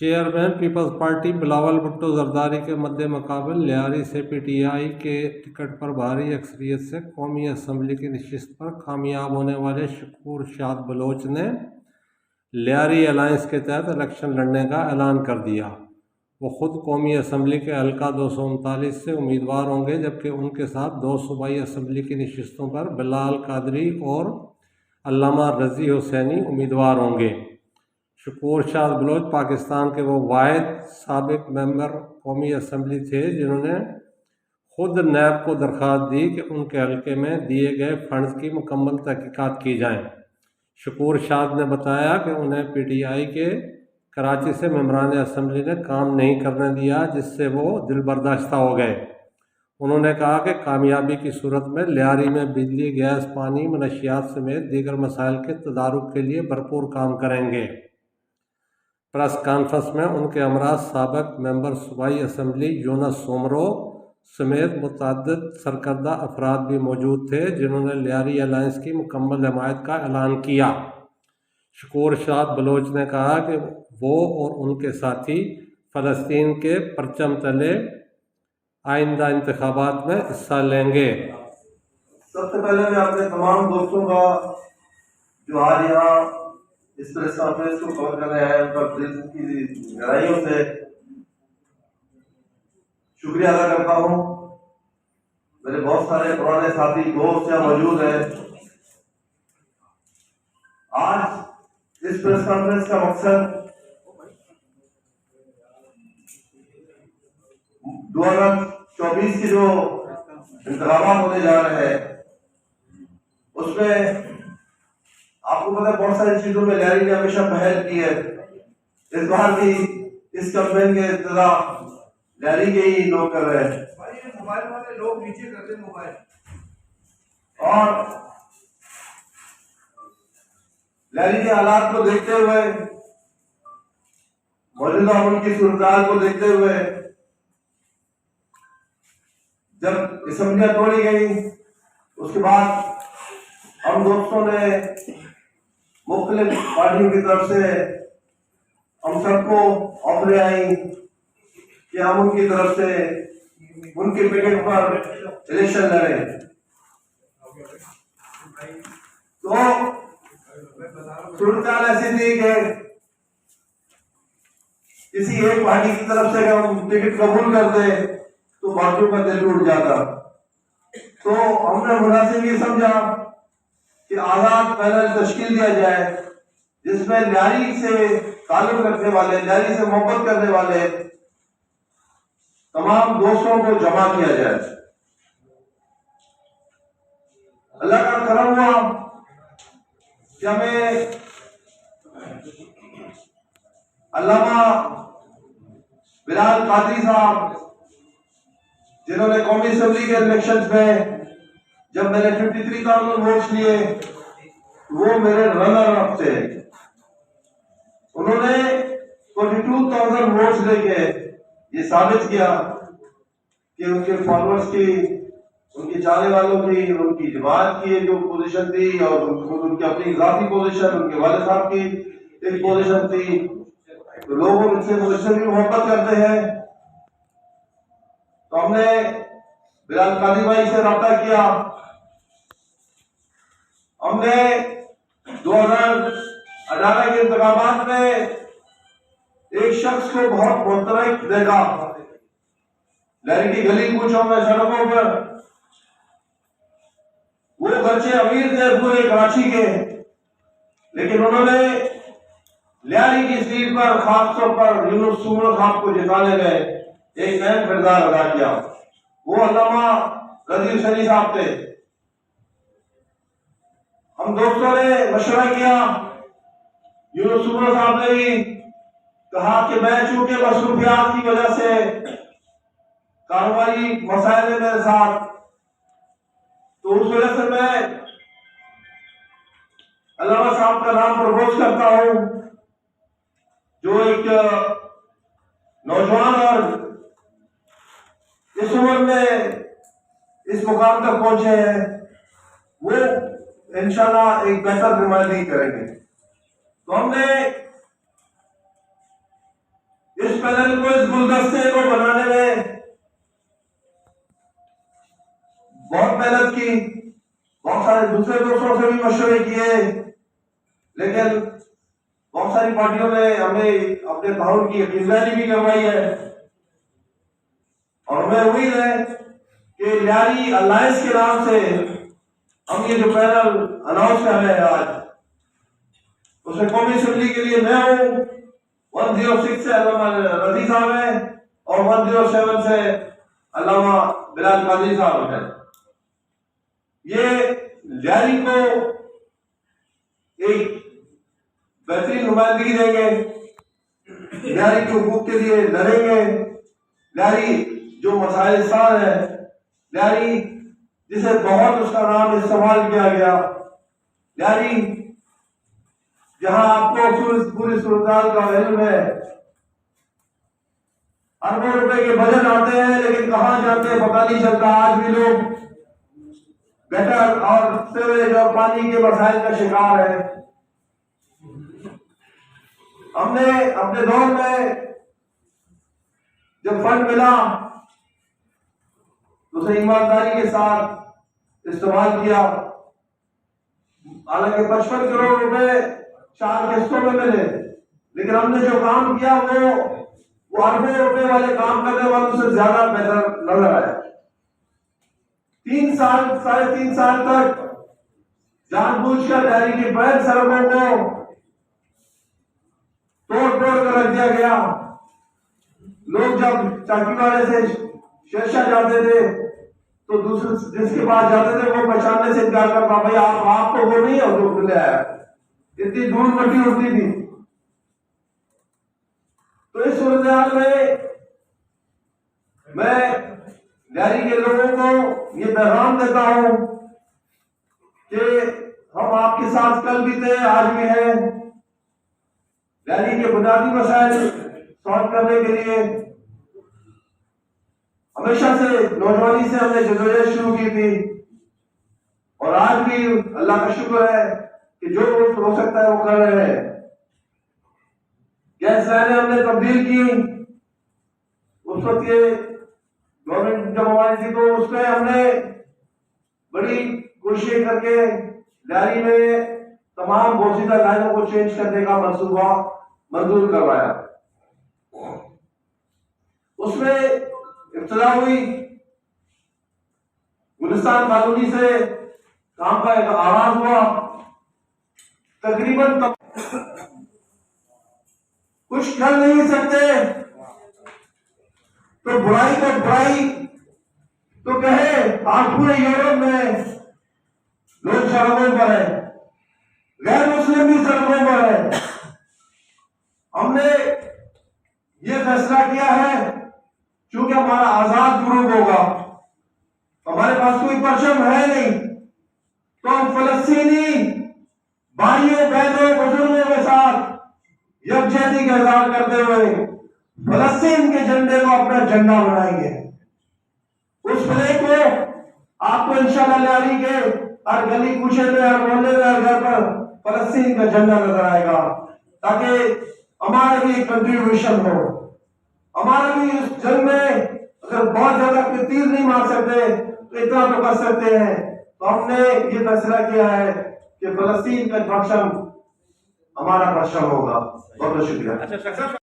Chairman Peoples Party Bilawal Bhutto Zardari के मद्दे मुकाबल लियारी से पीटीआई के टिकट पर भारी अक्सरियत से कौमी असम्बली की नशिस्त पर कामयाब होने वाले शकूर शाद बलोच ने लियारी अलायंस के तहत इलेक्शन लड़ने का ऐलान कर दिया। वो खुद कौमी असम्बली के हल्का 239 से उम्मीदवार होंगे, जबकि उनके साथ दो सूबाई असम्बली की नशिस्तों पर बिलाल कादरी और अल्लामा रज़ी हुसैनी उम्मीदवार होंगे। शकूर शाद बलोच पाकिस्तान के वो वाहिद साबिक मेंबर कौमी असम्बली थे जिन्होंने खुद नैब को दरख्वास्त दी कि उनके हल्के में दिए गए फंड्स की मुकम्मल तहकीकात की जाएँ। शकूर शाद ने बताया कि उन्हें पीटीआई के कराची से मेंबरान असम्बली ने काम नहीं करने दिया, जिससे वो दिलबर्दाश्ता हो गए। उन्होंने कहा कि कामयाबी की सूरत में लियारी में बिजली, गैस, पानी, मनशियात समेत दीगर मसाइल के तदारुक के लिए भरपूर काम करेंगे। प्रेस कॉन्फ्रेंस में उनके हमरा साबिक मेंबर सूबाई असम्बली यूनुस सोमरो समेत मुतअद्दिद सरकर्दा अफराद भी मौजूद थे, जिन्होंने लियारी अलायंस की मुकम्मल हमायत का ऐलान किया। शकूर शाद बलोच ने कहा कि वो और उनके साथी फ़लस्तीन के परचम तले आइंदा इंतखाबात में हिस्सा लेंगे। सबसे पहले मैं अपने तमाम दोस्तों का जो आज यहाँ इस प्रेस कॉन्फ्रेंस को कवर कर रहे हैं उनका दिल की गहराइयों से शुक्रिया अदा करता हूँ। मेरे बहुत सारे पुराने साथी दोस्त यहाँ मौजूद हैं। आज इस प्रेस कॉन्फ्रेंस का मकसद 2024 के जो इंतखाबात होने जा रहे हैं उसमें आपको पता है बहुत सारी चीजों में लियारी ने हमेशा पहल की है। इस बार भी इस कैंपेन के इंतजाम लियारी के ही लोग कर रहे हैं। भाई मोबाइल वाले लोग नीचे कर दे मोबाइल। और लियारी के हालात को देखते हुए, मौजूदा उनकी सूरत को देखते हुए, जब असम्बलियां तोड़ी गई उसके बाद हम दोस्तों ने मुख्तलिफ पार्टियों की तरफ से हम सबको ऑफरें आई कि हम उनकी तरफ से उनके टिकट पर इलेक्शन लड़ें। तो सूरत ऐसी थी कि किसी एक पार्टी की तरफ से अगर हम टिकट कबूल करते तो बाकियों का दिल टूट जाता। तो हमने मुनासिब ये समझा कि आजाद पैनल तश्कील दिया जाए जिसमें लियारी से ताल्लुक रखने वाले, लियारी से मोहब्बत करने वाले तमाम दोस्तों को जमा किया जाए। अल्लाह का करम हुआ कि हमें अल्लामा बिलाल कादरी साहब, जिन्होंने कौमी असम्बली के इलेक्शन में जब मैंने 53,000 वोट्स लिए वो मेरे रनर अप थे, उन्होंने 42,000 वोट्स लेके ये साबित किया कि उनके फॉलोअर्स की, उनके चाहने वालों की, उनकी जमात की जो पोजीशन थी और उनकी अपनी जाती पोजीशन, उनके वाले साहब की एक पोजीशन थी, तो लोग उनसे मुझसे भी मोहब्बत करते हैं। तो हमने बिलाल कादरी भाई से रब्ता किया। हमने 2018 के इंतखाबात में एक शख्स को बहुत मुतरक देखा लियारी की गली कूचों में, सड़कों पर। वो बच्चे अमीर थे पूरे कराची के, लेकिन उन्होंने लियारी की सीट पर खासतौर पर यूनुस सोमरो साहब को जिताने में एक अहम किरदार अदा किया। वो अल्लामा रज़ी हुसैनी साहब थे। हम दोस्तों ने मशवरा किया, यूनुस सोमरो साहब ने भी कहा कि मैं चूंकि मसरूफियात की वजह से कारोबारी मसाइल है मेरे साथ, तो उस वजह से मैं अल्लामा साहब का नाम प्रपोज करता हूं, जो एक नौजवान और इस उम्र में इस मुकाम तक पहुंचे हैं, वो इंशाल्लाह एक बेहतर नुमाइंदगी करेंगे। तो हमने इस पैनल को, इस गुलदस्ते को बनाने में बहुत मेहनत की, बहुत सारे दूसरे दोस्तों से भी मशवरे किए, लेकिन बहुत सारी पार्टियों ने हमें अपने ताउन की यकीनदारी भी करवाई है और हमें उम्मीद है कि लियारी अलायंस के नाम से हम ये जो पैनल अनाउंस कर रहे हैं आज, उसमें कौमी असेंबली के लिए मैं हूं, 106 से अल्लामा रजी साहब है और 107 से अल्लामा बिलाल कादरी साहब है। ये लियारी को एक बेहतरीन नुमाइंदगी देंगे, लियारी के हुकूक के लिए लड़ेंगे। लियारी जो मसाइल सार है, लियारी जिसे बहुत उसका नाम इस्तेमाल किया गया, लियारी जहां आपको पूरी सूरत का इल्म है, अरबों रुपए के बजट आते हैं लेकिन कहां जाते हैं पता नहीं चलता। आज भी लोग गटर और सीवरेज और पानी के मसाइल का शिकार है। हमने अपने दौर में जब फंड मिला तो उसे ईमानदारी के साथ इस्तेमाल किया। हालांकि 55 करोड़ रुपए 4 किस्तों में मिले, लेकिन हमने जो काम किया वो अरबों रुपए वाले काम करने वालों से ज्यादा बेहतर नजर आया। 3 साल 3.5 साल तक जानबूझकर लियारी की बैन सड़कों को तोड़ कर रख दिया गया। लोग जब चाकीवाड़े से शेरशाह जाते थे तो दूसरे जिसके पास जाते थे वो पहचानने से इनकार करता, भाई आप तो वो नहीं हो जो मिले आया। इतनी दूर मट्टी उठती थी। तो इस सूरत में मैं लियारी के लोगों को ये पैगाम देता हूं कि हम आपके साथ कल भी थे, आज भी हैं। लियारी के बुनियादी मसाइल सॉल्व करने के लिए हमेशा से नौजवानी से हमने जदोजहद शुरू की थी और आज भी अल्लाह का शुक्र है कि जो कुछ हो सकता है वो कर रहे हैं। गैस लाइनें हमने तब्दील की, उस वक्त ये गवर्नमेंट जब हमारी थी तो उसमें हमने बड़ी कोशिश करके लियारी में तमाम बोसीदा लाइनों को चेंज करने का मंसूबा मंजूर करवाया। उसमें इब्तिदा हुई गुलिस्तान कॉलोनी से काम का एक आगाज हुआ। तकरीबन कुछ कर नहीं सकते तो बुराई को बुराई तो कहे। आज पूरे यूरोप में लोग सड़कों पर है, गैर मुस्लिम भी सड़कों पर है। हमने ये फैसला किया है क्योंकि हमारा आजाद ग्रुप होगा, हमारे पास कोई परचम है नहीं, तो हम फलस्तीनी भाइयों बहनों बुजुर्गों के साथ यकजहती का इजहार करते हुए फलस्तीन के झंडे को अपना झंडा बनाएंगे। उस फ्लैग को आपको इंशाल्लाह लियारी के हर गली कूचे में, हर मोहल्ले में, हर घर पर फलस्तीन का झंडा नजर आएगा, ताकि हमारा भी एक कंट्रीब्यूशन हो। हमारा भी इस जंग में अगर बहुत ज्यादा तीर नहीं मार सकते तो इतना तो कर सकते हैं। तो हमने ये फैसला किया है कि फलस्तीन का परचम हमारा परचम होगा। बहुत बहुत शुक्रिया।